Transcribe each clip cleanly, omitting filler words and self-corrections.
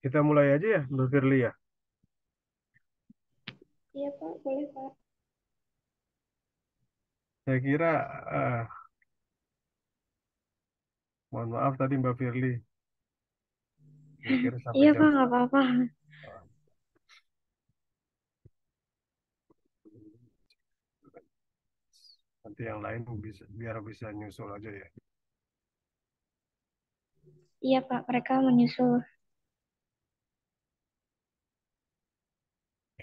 Kita mulai aja ya, Mbak Firly ya. Iya Pak, boleh Pak. Saya kira, eh, mohon maaf tadi Mbak Firly, saya kira sampai Iya jam Pak, nggak apa-apa. eh, nanti yang lain bisa biar bisa nyusul aja ya. Iya Pak, mereka menyusul.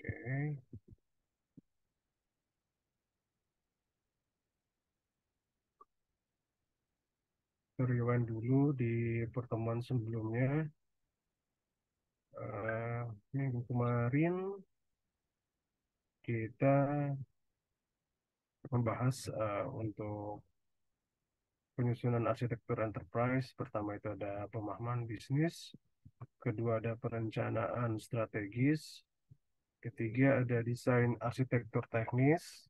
Oke, kita rewind dulu di pertemuan sebelumnya. Eh, Minggu kemarin kita membahas untuk penyusunan arsitektur enterprise. Pertama itu ada pemahaman bisnis, kedua ada perencanaan strategis, ketiga ada desain arsitektur teknis,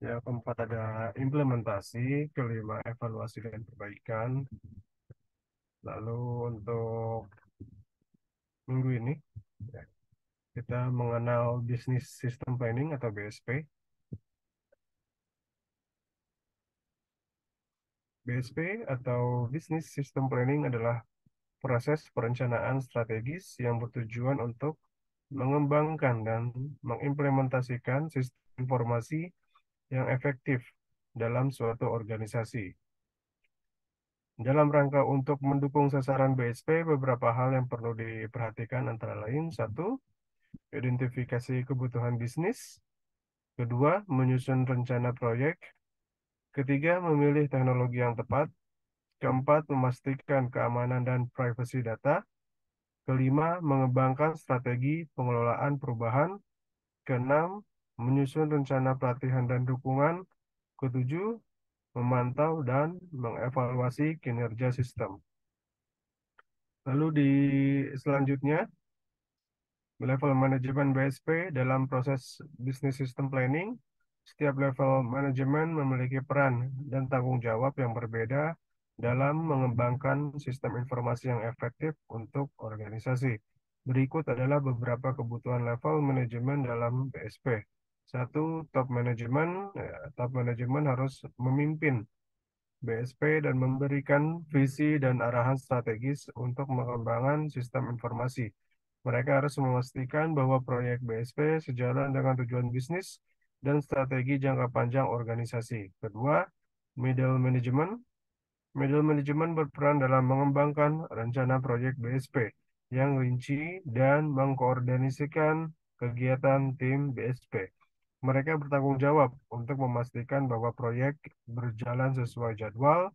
yang keempat ada implementasi, kelima evaluasi dan perbaikan. Lalu untuk minggu ini ya, kita mengenal Business System Planning atau BSP. BSP atau Business System Planning adalah proses perencanaan strategis yang bertujuan untuk mengembangkan dan mengimplementasikan sistem informasi yang efektif dalam suatu organisasi. Dalam rangka untuk mendukung sasaran BSP, beberapa hal yang perlu diperhatikan antara lain, satu, identifikasi kebutuhan bisnis, kedua, menyusun rencana proyek, ketiga, memilih teknologi yang tepat, keempat, memastikan keamanan dan privasi data, kelima, mengembangkan strategi pengelolaan perubahan, keenam, menyusun rencana pelatihan dan dukungan, ketujuh, memantau dan mengevaluasi kinerja sistem. Lalu di selanjutnya, level manajemen BSP dalam proses business system planning, setiap level manajemen memiliki peran dan tanggung jawab yang berbeda dalam mengembangkan sistem informasi yang efektif untuk organisasi. Berikut adalah beberapa kebutuhan level manajemen dalam BSP. Satu, top manajemen. Top manajemen harus memimpin BSP dan memberikan visi dan arahan strategis untuk mengembangkan sistem informasi. Mereka harus memastikan bahwa proyek BSP sejalan dengan tujuan bisnis dan strategi jangka panjang organisasi. Kedua, middle management. Middle management berperan dalam mengembangkan rencana proyek BSP yang rinci dan mengkoordinasikan kegiatan tim BSP. Mereka bertanggung jawab untuk memastikan bahwa proyek berjalan sesuai jadwal,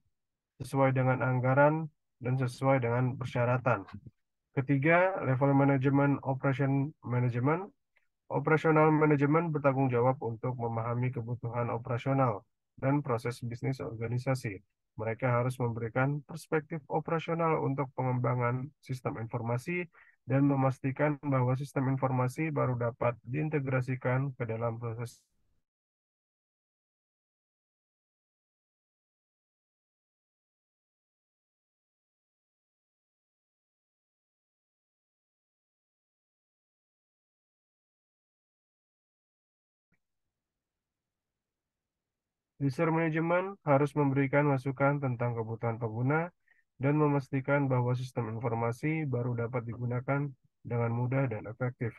sesuai dengan anggaran, dan sesuai dengan persyaratan. Ketiga, level manajemen operation management. Operasional manajemen bertanggung jawab untuk memahami kebutuhan operasional dan proses bisnis organisasi. Mereka harus memberikan perspektif operasional untuk pengembangan sistem informasi dan memastikan bahwa sistem informasi baru dapat diintegrasikan ke dalam proses user manajemen harus memberikan masukan tentang kebutuhan pengguna dan memastikan bahwa sistem informasi baru dapat digunakan dengan mudah dan efektif.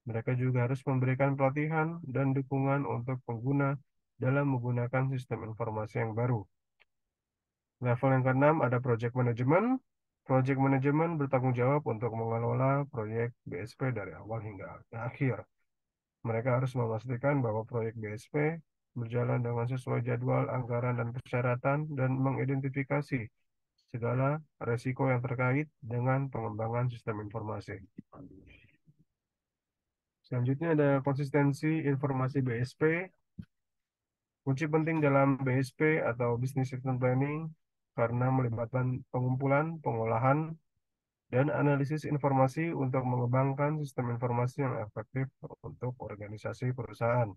Mereka juga harus memberikan pelatihan dan dukungan untuk pengguna dalam menggunakan sistem informasi yang baru. Level yang keenam ada project management. Project management bertanggung jawab untuk mengelola proyek BSP dari awal hingga akhir. Mereka harus memastikan bahwa proyek BSP berjalan dengan sesuai jadwal, anggaran, dan persyaratan, dan mengidentifikasi segala resiko yang terkait dengan pengembangan sistem informasi. Selanjutnya ada konsistensi informasi BSP. Kunci penting dalam BSP atau Business System Planning karena melibatkan pengumpulan, pengolahan, dan analisis informasi untuk mengembangkan sistem informasi yang efektif untuk organisasi perusahaan.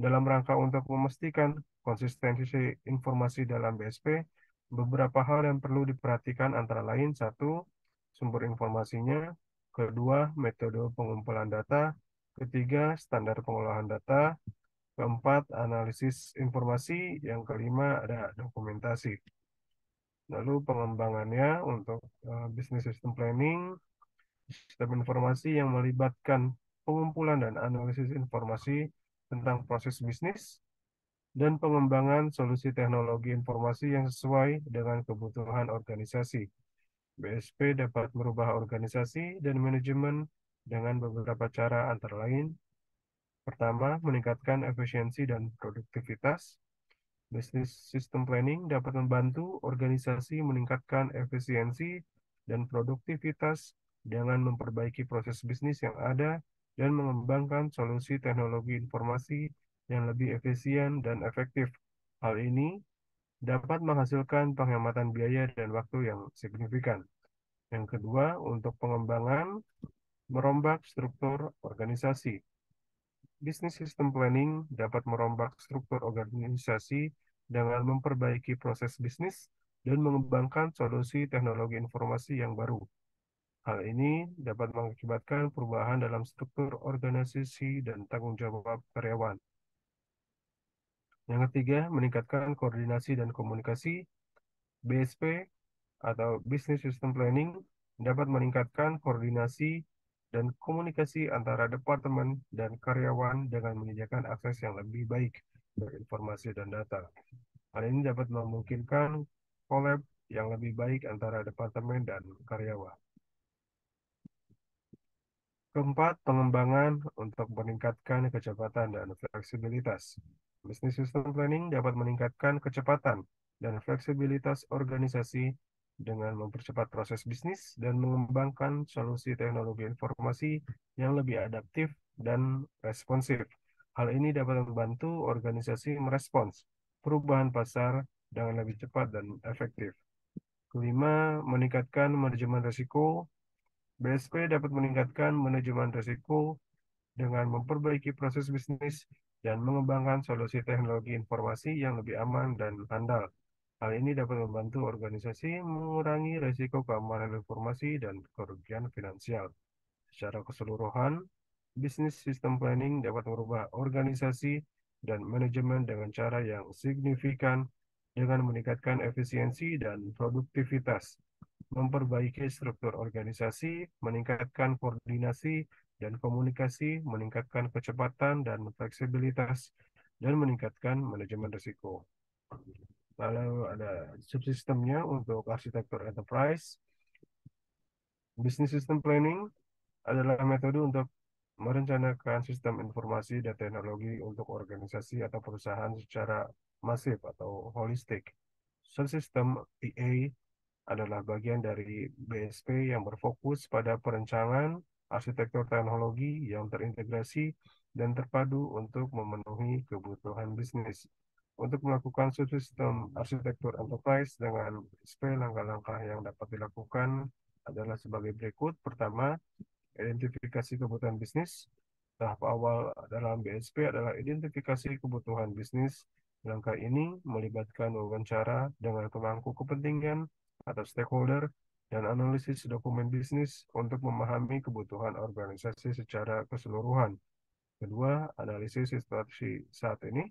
Dalam rangka untuk memastikan konsistensi informasi dalam BSP, beberapa hal yang perlu diperhatikan antara lain, satu, sumber informasinya. Kedua, metode pengumpulan data. Ketiga, standar pengolahan data. Keempat, analisis informasi. Yang kelima, ada dokumentasi. Lalu pengembangannya untuk business system planning, sistem informasi yang melibatkan pengumpulan dan analisis informasi tentang proses bisnis, dan pengembangan solusi teknologi informasi yang sesuai dengan kebutuhan organisasi. BSP dapat merubah organisasi dan manajemen dengan beberapa cara antara lain. Pertama, meningkatkan efisiensi dan produktivitas. Business System Planning dapat membantu organisasi meningkatkan efisiensi dan produktivitas dengan memperbaiki proses bisnis yang ada dan mengembangkan solusi teknologi informasi yang lebih efisien dan efektif. Hal ini dapat menghasilkan penghematan biaya dan waktu yang signifikan. Yang kedua, untuk pengembangan, merombak struktur organisasi. Business System Planning dapat merombak struktur organisasi dengan memperbaiki proses bisnis dan mengembangkan solusi teknologi informasi yang baru. Hal ini dapat mengakibatkan perubahan dalam struktur organisasi dan tanggung jawab karyawan. Yang ketiga, meningkatkan koordinasi dan komunikasi. BSP atau Business System Planning dapat meningkatkan koordinasi dan komunikasi antara departemen dan karyawan dengan menyediakan akses yang lebih baik untuk informasi dan data. Hal ini dapat memungkinkan collab yang lebih baik antara departemen dan karyawan. Keempat, pengembangan untuk meningkatkan kecepatan dan fleksibilitas. Business System Planning dapat meningkatkan kecepatan dan fleksibilitas organisasi dengan mempercepat proses bisnis dan mengembangkan solusi teknologi informasi yang lebih adaptif dan responsif. Hal ini dapat membantu organisasi merespons perubahan pasar dengan lebih cepat dan efektif. Kelima, meningkatkan manajemen risiko. BSP dapat meningkatkan manajemen risiko dengan memperbaiki proses bisnis dan mengembangkan solusi teknologi informasi yang lebih aman dan handal. Hal ini dapat membantu organisasi mengurangi risiko keamanan informasi dan kerugian finansial. Secara keseluruhan, bisnis sistem planning dapat merubah organisasi dan manajemen dengan cara yang signifikan dengan meningkatkan efisiensi dan produktivitas, memperbaiki struktur organisasi, meningkatkan koordinasi dan komunikasi, meningkatkan kecepatan dan fleksibilitas, dan meningkatkan manajemen risiko. Lalu ada subsistemnya untuk arsitektur enterprise. Business System Planning adalah metode untuk merencanakan sistem informasi dan teknologi untuk organisasi atau perusahaan secara masif atau holistik. Subsistem PA adalah bagian dari BSP yang berfokus pada perencanaan arsitektur teknologi yang terintegrasi dan terpadu untuk memenuhi kebutuhan bisnis. Untuk melakukan subsistem arsitektur enterprise dengan BSP, langkah-langkah yang dapat dilakukan adalah sebagai berikut. Pertama, identifikasi kebutuhan bisnis. Tahap awal dalam BSP adalah identifikasi kebutuhan bisnis. Langkah ini melibatkan wawancara dengan pemangku kepentingan atau stakeholder dan analisis dokumen bisnis untuk memahami kebutuhan organisasi secara keseluruhan. Kedua, analisis situasi saat ini.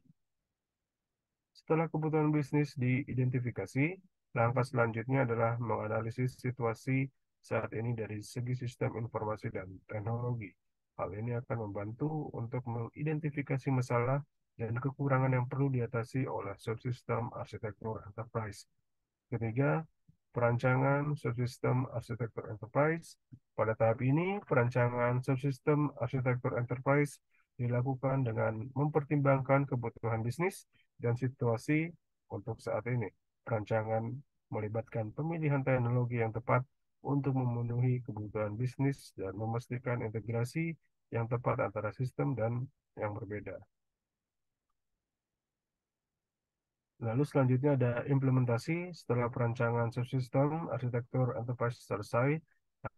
Setelah kebutuhan bisnis diidentifikasi, langkah selanjutnya adalah menganalisis situasi saat ini dari segi sistem informasi dan teknologi. Hal ini akan membantu untuk mengidentifikasi masalah dan kekurangan yang perlu diatasi oleh subsistem arsitektur enterprise. Ketiga, perancangan subsistem arsitektur enterprise. Pada tahap ini, perancangan subsistem arsitektur enterprise dilakukan dengan mempertimbangkan kebutuhan bisnis dan situasi untuk saat ini. Perancangan melibatkan pemilihan teknologi yang tepat untuk memenuhi kebutuhan bisnis dan memastikan integrasi yang tepat antara sistem dan yang berbeda. Lalu selanjutnya ada implementasi. Setelah perancangan subsistem arsitektur enterprise selesai,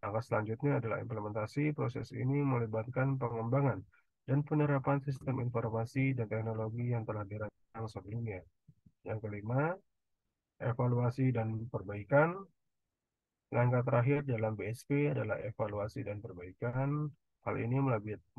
langkah selanjutnya adalah implementasi. Proses ini melibatkan pengembangan dan penerapan sistem informasi dan teknologi yang telah dirancang sebelumnya. Yang kelima, evaluasi dan perbaikan. Langkah terakhir dalam BSP adalah evaluasi dan perbaikan. Hal ini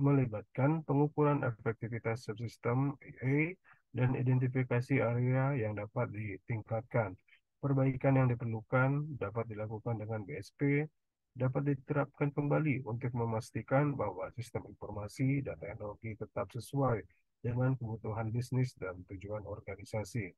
melibatkan pengukuran efektivitas subsistem AA dan identifikasi area yang dapat ditingkatkan. Perbaikan yang diperlukan dapat dilakukan dengan BSP, dapat diterapkan kembali untuk memastikan bahwa sistem informasi dan teknologi tetap sesuai dengan kebutuhan bisnis dan tujuan organisasi.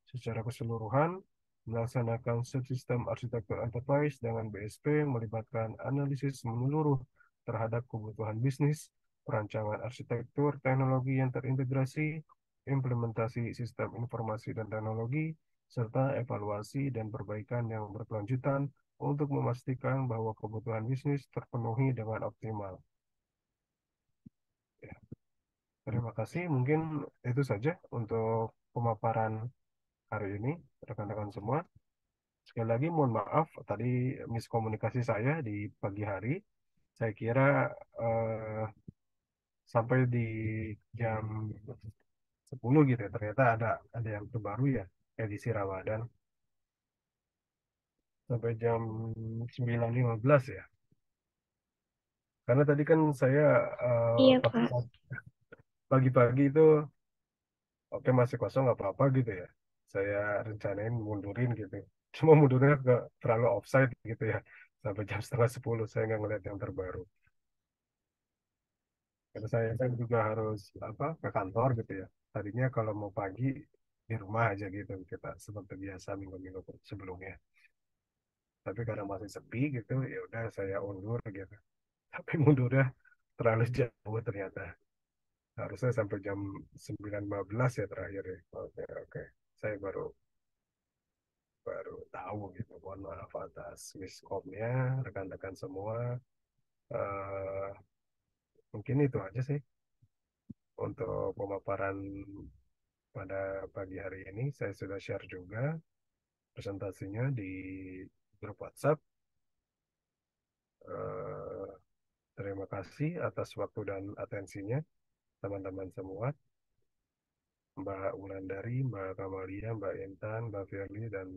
Secara keseluruhan, melaksanakan subsistem arsitektur enterprise dengan BSP melibatkan analisis menyeluruh terhadap kebutuhan bisnis, perancangan arsitektur teknologi yang terintegrasi, implementasi sistem informasi dan teknologi, serta evaluasi dan perbaikan yang berkelanjutan untuk memastikan bahwa kebutuhan bisnis terpenuhi dengan optimal. Ya, terima kasih. Mungkin itu saja untuk pemaparan hari ini, rekan-rekan semua. Sekali lagi mohon maaf tadi miskomunikasi saya di pagi hari. Saya kira eh, sampai di jam 10 gitu ya. Ternyata ada yang terbaru ya, edisi Ramadan sampai jam 9.15 ya. Karena tadi kan saya Iya, pas Pak. pagi-pagi itu oke masih kosong nggak apa-apa gitu ya. Saya rencanain mundurin gitu. Cuma mundurnya nggak terlalu offside gitu ya. Sampai jam setengah 10 saya nggak ngeliat yang terbaru. Karena saya kan juga harus apa ke kantor gitu ya. Tadinya kalau mau pagi di rumah aja gitu kita seperti biasa minggu-minggu sebelumnya. Tapi karena masih sepi gitu ya udah saya undur gitu. Tapi mundurnya terlalu jauh ternyata. Harusnya sampai jam 9.15 ya terakhir ya. Oke, oke. Saya baru baru tahu gitu. Mohon maaf atas miskomnya rekan-rekan semua. Eh, mungkin itu aja sih untuk pemaparan pada pagi hari ini. Saya sudah share juga presentasinya di grup WhatsApp. Eh, terima kasih atas waktu dan atensinya, teman-teman semua. Mbak Wulandari, Mbak Kamalia, Mbak Intan, Mbak Firly, dan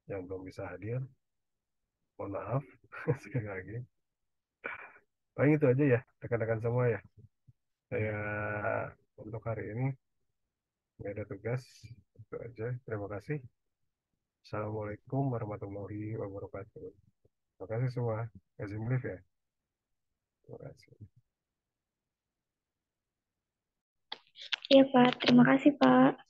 yang belum bisa hadir. Mohon maaf sekali lagi. Paling itu aja ya, rekan-rekan semua ya. Saya untuk hari ini nggak ada tugas. Itu aja. Terima kasih. Assalamualaikum warahmatullahi wabarakatuh. Terima kasih semua. Kasih live ya. Terima kasih. Iya, Pak. Terima kasih, Pak.